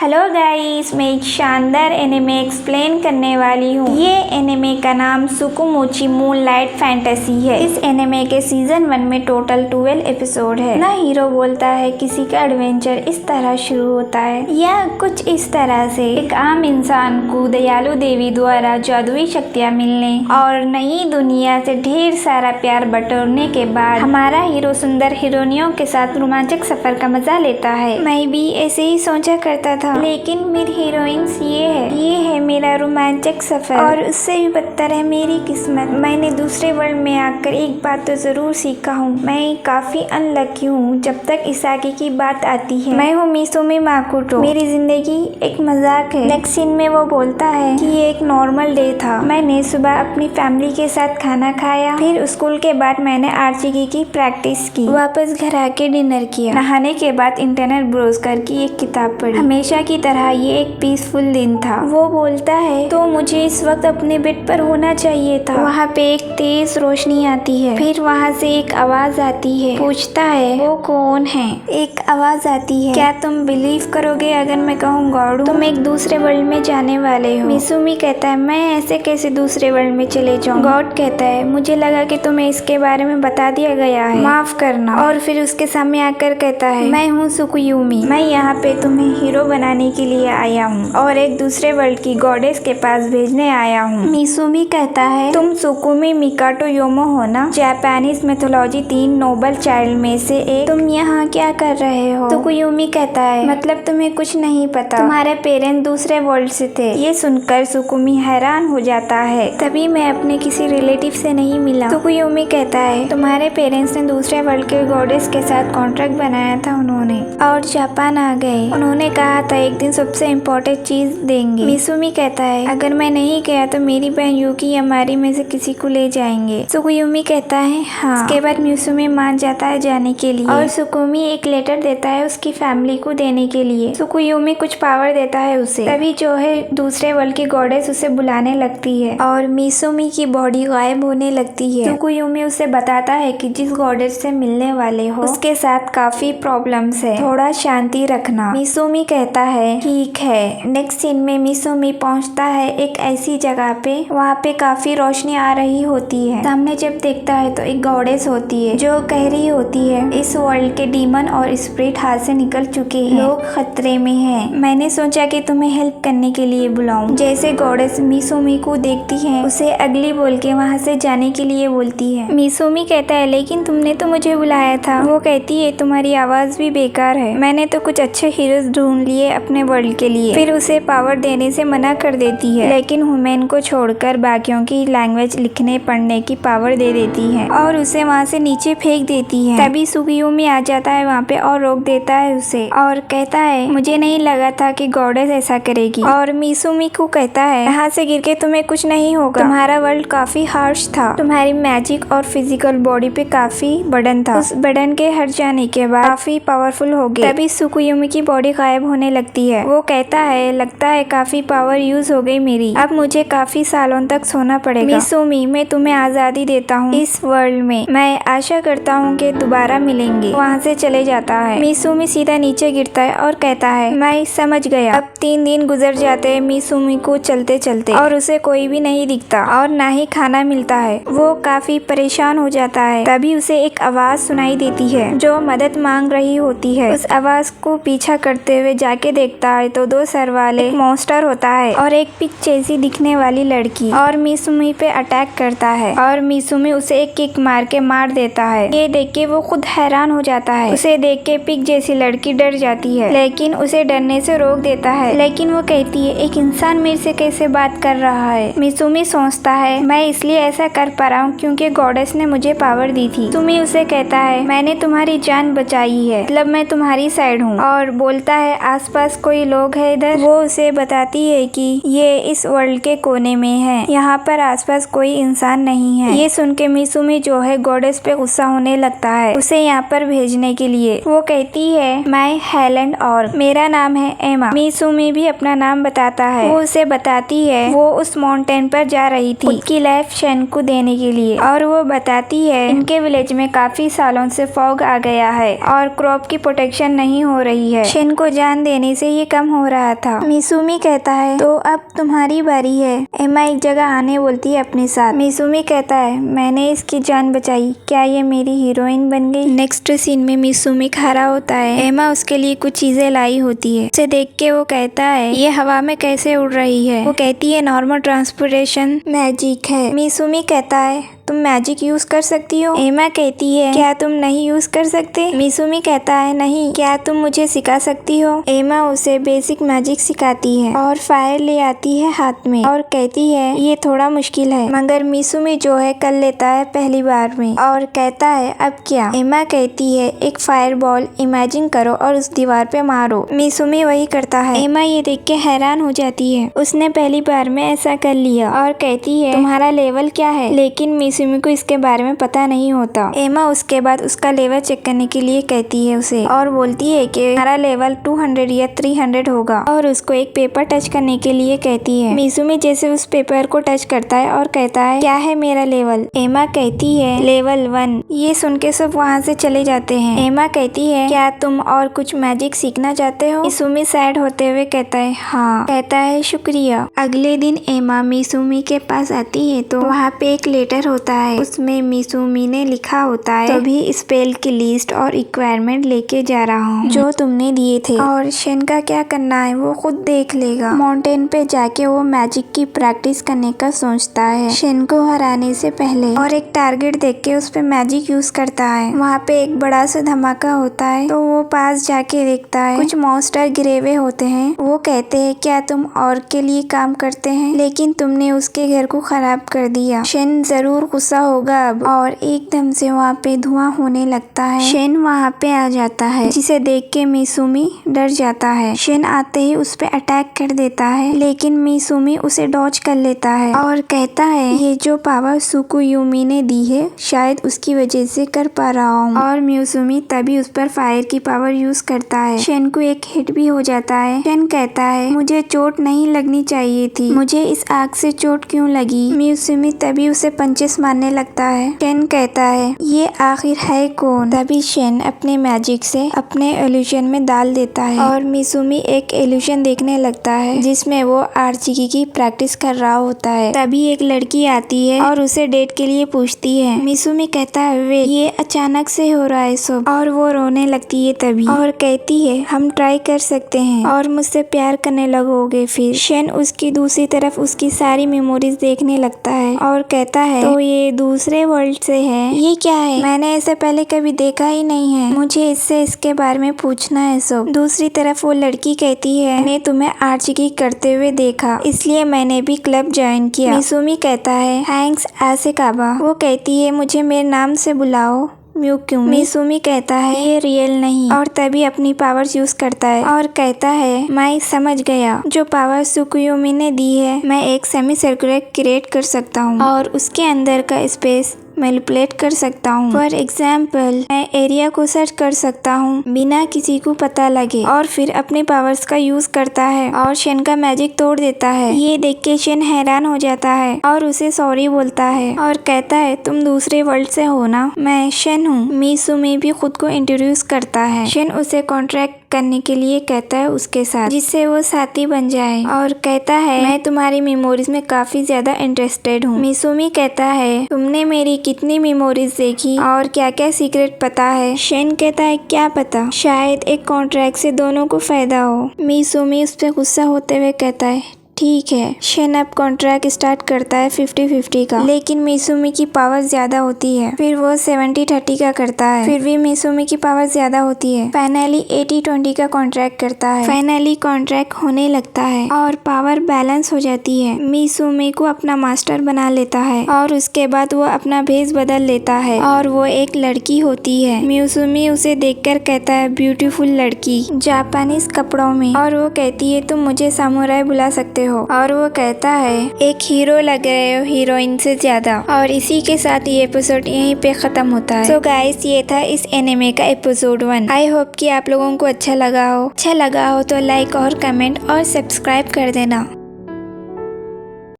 Hello guys, मैं एक शानदार एनिमे एक्सप्लेन करने वाली हूँ। ये एनिमे का नाम सुकुमोची मूनलाइट फैंटेसी है। इस एनिमे के सीजन 1 में टोटल 12 एपिसोड है। ना हीरो बोलता है किसी का एडवेंचर इस तरह शुरू होता है या कुछ इस तरह से एक आम इंसान को दयालु देवी द्वारा जादुई शक्तियाँ मिलने और नई दुनिया से ढेर सारा प्यार बटोरने के बाद हमारा हीरो सुंदर हीरोइनों के साथ रोमांचक सफर का मजा लेता है। मैं भी ऐसे ही सोचा करता था, लेकिन मेरी हीरोइंस ये है मेरा रोमांचक सफर, और उससे भी बदतर है मेरी किस्मत। मैंने दूसरे वर्ल्ड में आकर एक बात तो जरूर सीखा हूँ, मैं काफी अनलकी हूँ जब तक इसाकी की बात आती है। मैं हूँ मिसुमी माकोटो, मेरी जिंदगी एक मजाक है। नेक्स्ट सीन में वो बोलता है कि ये एक नॉर्मल डे था। मैंने सुबह अपनी फैमिली के साथ खाना खाया, फिर स्कूल के बाद मैंने आर्चरी की प्रैक्टिस की, वापस घर आके डिनर किया, नहाने के बाद इंटरनेट ब्राउज करके एक किताब पढ़ी। हमेशा की तरह ये एक पीसफुल दिन था। वो बोलता है तो मुझे इस वक्त अपने बेड पर होना चाहिए था। वहाँ पे एक तेज रोशनी आती है, फिर वहाँ से एक आवाज आती है। पूछता है वो कौन है। एक आवाज आती है, क्या तुम बिलीव करोगे अगर मैं कहूँ गॉड, तुम एक दूसरे वर्ल्ड में जाने वाले हो। मिसुमी कहता है मैं ऐसे कैसे दूसरे वर्ल्ड में चले जाऊँ। गॉड कहता है मुझे लगा कि तुम्हें इसके बारे में बता दिया गया है, माफ करना। और फिर उसके सामने आकर कहता है मैं हूँ सुकुयुमी, मैं यहाँ पे तुम्हें हीरो बनाने के लिए आया हूँ और एक दूसरे वर्ल्ड की गॉडेस के पास भेजने आया हूँ। मिसुमी कहता है तुम सुकुमी मिकाटो योमो हो ना, जापानीज मिथोलॉजी 3 नोबल चाइल्ड में से एक। तुम यहाँ क्या कर रहे हो। सुकुयुमी कहता है मतलब तुम्हें कुछ नहीं पता, तुम्हारे पेरेंट्स दूसरे वर्ल्ड से थे। ये सुनकर सुकुमी हैरान हो जाता है, तभी मैं अपने किसी रिलेटिव से नहीं मिला। सुकुयुमी कहता है तुम्हारे पेरेंट्स ने दूसरे वर्ल्ड के गॉडेस के साथ कॉन्ट्रैक्ट बनाया था उन्होंने, और जापान आ गए। उन्होंने कहा था एक दिन सबसे इम्पोर्टेंट चीज देंगे। मिसुमी कहता है अगर मैं नहीं गया तो मेरी बहन यूकी या मारी में से किसी को ले जाएंगे। सुकुयुमी कहता है हाँ। इसके बाद मिसुमी मान जाता है जाने के लिए, और सुकुमी एक लेटर देता है उसकी फैमिली को देने के लिए। सुकुयुमी कुछ पावर देता है उसे, तभी जो है दूसरे वर्ल्ड की गॉडेस उसे बुलाने लगती है और मिसुमी की बॉडी गायब होने लगती है। सुकुयुमी उसे बताता है कि जिस गॉडेस से मिलने वाले हो उसके साथ काफी प्रॉब्लम्स है, थोड़ा शांति रखना। मिसुमी कहता है ठीक है। नेक्स्ट सीन में मिसुमी पहुंचता है एक ऐसी जगह पे, वहाँ पे काफी रोशनी आ रही होती है। सामने जब देखता है तो एक गॉडेस होती है जो कह रही होती है इस वर्ल्ड के डीमन और स्पिरिट हाथ से निकल चुके हैं, लोग खतरे में हैं। मैंने सोचा कि तुम्हें हेल्प करने के लिए बुलाऊं। जैसे गॉडेस मिसुमी को देखती है उसे अगली बोल के वहाँ से जाने के लिए बोलती है। मिसुमी कहता है लेकिन तुमने तो मुझे बुलाया था। वो कहती है तुम्हारी आवाज भी बेकार है, मैंने तो कुछ अच्छे हीरोज ढूंढ लिए अपने वर्ल्ड के लिए। फिर उसे पावर देने से मना कर देती है, लेकिन ह्यूमन को छोड़कर बाकियों की लैंग्वेज लिखने पढ़ने की पावर दे देती है और उसे वहाँ से नीचे फेंक देती है। तभी सुकुयुमी आ जाता है वहाँ पे और रोक देता है उसे और कहता है मुझे नहीं लगा था कि गॉडेस ऐसा करेगी। और मिसुमी को कहता है यहाँ से गिर के तुम्हें कुछ नहीं होगा, तुम्हारा वर्ल्ड काफी हार्श था, तुम्हारी मैजिक और फिजिकल बॉडी पे काफी बर्डन था, उस बर्डन के हट जाने के बाद काफी पावरफुल हो गए। तभी सुकुयुमी की बॉडी गायब होने लगती है। वो कहता है लगता है काफी पावर यूज हो गई मेरी, अब मुझे काफी सालों तक सोना पड़ेगा। मिसुमी मैं तुम्हें आजादी देता हूँ इस वर्ल्ड में, मैं आशा करता हूँ कि दोबारा मिलेंगे। वहाँ से चले जाता है। मिसुमी सीधा नीचे गिरता है और कहता है मैं समझ गया। अब 3 दिन गुजर जाते हैं मिसुमी को चलते चलते, और उसे कोई भी नहीं दिखता और ना ही खाना मिलता है। वो काफी परेशान हो जाता है। तभी उसे एक आवाज सुनाई देती है जो मदद मांग रही होती है। उस आवाज को पीछा करते हुए जाके देखता है तो 2 सर वाले एक मॉन्स्टर होता है और एक पिग जैसी दिखने वाली लड़की, और मिसुमी पे अटैक करता है और मिसुमी उसे एक किक मार के मार देता है। ये देख के वो खुद हैरान हो जाता है। उसे देख के पिग जैसी लड़की डर जाती है, लेकिन उसे डरने से रोक देता है। लेकिन वो कहती है एक इंसान मेरे से कैसे बात कर रहा है। मिसुमी सोचता है मैं इसलिए ऐसा कर पा रहा हूँ क्योंकि गॉडेस ने मुझे पावर दी थी। सुमी उसे कहता है मैंने तुम्हारी जान बचाई है, मतलब मैं तुम्हारी साइड हूँ, और बोलता है आसपास कोई लोग है इधर। वो उसे बताती है कि ये इस वर्ल्ड के कोने में है, यहाँ पर आसपास कोई इंसान नहीं है। ये सुन के मिसुमी जो है गॉडेस पे गुस्सा होने लगता है उसे यहाँ पर भेजने के लिए। वो कहती है मैं हेलेंड और मेरा नाम है एमा। मिसुमी भी अपना नाम बताता है। वो उसे बताती है वो उस माउंटेन पर जा रही थी उसकी लाइफ शेन को देने के लिए, और वो बताती है इनके विलेज में काफी सालों से फॉग आ गया है और क्रॉप की प्रोटेक्शन नहीं हो रही है। शेन को जान देने होने से ये कम हो रहा था। मिसुमी कहता है तो अब तुम्हारी बारी है। एमा एक जगह आने बोलती है अपने साथ। मिसुमी कहता है मैंने इसकी जान बचाई, क्या ये मेरी हीरोइन बन गई। नेक्स्ट सीन में मिसुमी खड़ा होता है। एमा उसके लिए कुछ चीजें लाई होती है। उसे देख के वो कहता है ये हवा में कैसे उड़ रही है। वो कहती है नॉर्मल ट्रांसपोर्टेशन मैजिक है। मिसुमी कहता है तुम मैजिक यूज कर सकती हो। एमा कहती है क्या तुम नहीं यूज कर सकते। मिसुमी कहता है नहीं, क्या तुम मुझे सिखा सकती हो। एमा उसे बेसिक मैजिक सिखाती है और फायर ले आती है हाथ में और कहती है ये थोड़ा मुश्किल है, मगर मिसुमी जो है कर लेता है पहली बार में और कहता है अब क्या। एमा कहती है एक फायर बॉल इमेजिन करो और उस दीवार पे मारो। मिसुमी वही करता है। एमा ये देख के हैरान हो जाती है, उसने पहली बार में ऐसा कर लिया और कहती है तुम्हारा लेवल क्या है। लेकिन मिसुमी को इसके बारे में पता नहीं होता। एमा उसके बाद उसका लेवल चेक करने के लिए कहती है उसे और बोलती है कि हमारा लेवल 200 या 300 होगा और उसको एक पेपर टच करने के लिए कहती है। मिसुमी जैसे उस पेपर को टच करता है और कहता है क्या है मेरा लेवल। एमा कहती है लेवल 1। ये सुन के सब वहाँ से चले जाते हैं। एमा कहती है क्या तुम और कुछ मैजिक सीखना चाहते हो। मिसुमी सैड होते हुए कहता है हाँ। कहता है शुक्रिया। अगले दिन एमा मिसुमी के पास आती है तो वहाँ पे एक लेटर होता है। उसमें मिसुमी ने लिखा होता है तभी स्पेल की लिस्ट और रिक्वायरमेंट लेके जा रहा हूँ जो तुमने दिए थे और शेन का क्या करना है वो खुद देख लेगा। माउंटेन पे जाके वो मैजिक की प्रैक्टिस करने का सोचता है शेन को हराने से पहले और एक टारगेट देख के उस पे मैजिक यूज करता है। वहाँ पे एक बड़ा सा धमाका होता है तो वो पास जाके देखता है कुछ मॉन्स्टर गिरे हुए होते हैं। वो कहते हैं क्या तुम और के लिए काम करते हैं लेकिन तुमने उसके घर को खराब कर दिया। शेन जरूर गुस्सा होगा अब और एकदम से वहाँ पे धुआं होने लगता है। शेन वहाँ पे आ जाता है जिसे देख के मिसुमी डर जाता है। शेन आते ही उस पे अटैक कर देता है लेकिन मिसुमी उसे डॉज कर लेता है और कहता है ये जो पावर सुकुयोमी ने दी है शायद उसकी वजह से कर पा रहा हूँ। और मिसुमी तभी उस पर फायर की पावर यूज करता है। शेन को एक हिट भी हो जाता है। शेन कहता है मुझे चोट नहीं लगनी चाहिए थी, मुझे इस आग से चोट क्यों लगी। मिसुमी तभी उसे पंचेस मारने लगता है। शेन कहता है ये आखिर है कौन। तभी शेन अपने मैजिक से अपने इल्यूजन में डाल देता है और मिसुमी एक इल्यूजन देखने लगता है जिसमें वो आर्चिकी की प्रैक्टिस कर रहा होता है। तभी एक लड़की आती है और उसे डेट के लिए पूछती है। मिसुमी कहता है वे ये अचानक से हो रहा है सब और वो रोने लगती है तभी और कहती है हम ट्राई कर सकते हैं और मुझसे प्यार करने लगोगे फिर। शेन उसकी दूसरी तरफ उसकी सारी मेमोरीज देखने लगता है और कहता है तो ये दूसरे वर्ल्ड से है, ये क्या है, मैंने ऐसे पहले कभी देखा ही नहीं है, मुझे इससे इसके बारे में पूछना है सब। दूसरी तरफ वो लड़की कहती है मैंने तुम्हें आर्चिकी करते हुए देखा इसलिए मैंने भी क्लब ज्वाइन किया। मिसुमी कहता है थैंक्स आसेकाबा। वो कहती है मुझे मेरे नाम से बुलाओ म्यूक्यूमी। मिसुमी कहता है ये रियल नहीं और तभी अपनी पावर्स यूज करता है और कहता है मैं समझ गया, जो पावर सुकुयोमी ने दी है मैं एक सेमी सर्कुलर क्रिएट कर सकता हूँ और उसके अंदर का स्पेस मैनिपुलेट कर सकता हूँ। फॉर एग्जाम्पल मैं एरिया को सर्च कर सकता हूँ बिना किसी को पता लगे और फिर अपने पावर्स का यूज करता है और शेन का मैजिक तोड़ देता है। ये देख के शेन हैरान हो जाता है और उसे सॉरी बोलता है और कहता है तुम दूसरे वर्ल्ड से हो ना, मैं शेन हूँ। मिसुमी भी खुद को इंट्रोड्यूस करता है। शेन उसे कॉन्ट्रैक्ट करने के लिए कहता है उसके साथ जिससे वो साथी बन जाए और कहता है मैं तुम्हारी मेमोरीज में काफी ज्यादा इंटरेस्टेड हूँ। मिसुमी कहता है तुमने मेरी कितनी मेमोरीज देखी और क्या क्या सीक्रेट पता है। शेन कहता है क्या पता, शायद एक कॉन्ट्रैक्ट से दोनों को फायदा हो। मिसुमी उस पर गुस्सा होते हुए कहता है ठीक है। शेन अब कॉन्ट्रैक्ट स्टार्ट करता है 50-50 का, लेकिन मिसुमी की पावर ज्यादा होती है। फिर वो 70-30 का करता है, फिर भी मिसुमी की पावर ज्यादा होती है। फाइनली 80-20 का कॉन्ट्रैक्ट करता है। फाइनली कॉन्ट्रैक्ट होने लगता है और पावर बैलेंस हो जाती है। मिसुमी को अपना मास्टर बना लेता है और उसके बाद वो अपना भेष बदल लेता है और वो एक लड़की होती है। मिसुमी उसे देखकर कहता है ब्यूटीफुल लड़की जापानीज कपड़ों में, और वो कहती है तुम मुझे सामुराई बुला सकते हो और वो कहता है एक हीरो लग रहे हो हीरोइन से ज्यादा। और इसी के साथ ये एपिसोड यहीं पे खत्म होता है। सो गाइस ये था इस एनिमे का एपिसोड 1। आई होप कि आप लोगों को अच्छा लगा हो तो लाइक और कमेंट और सब्सक्राइब कर देना।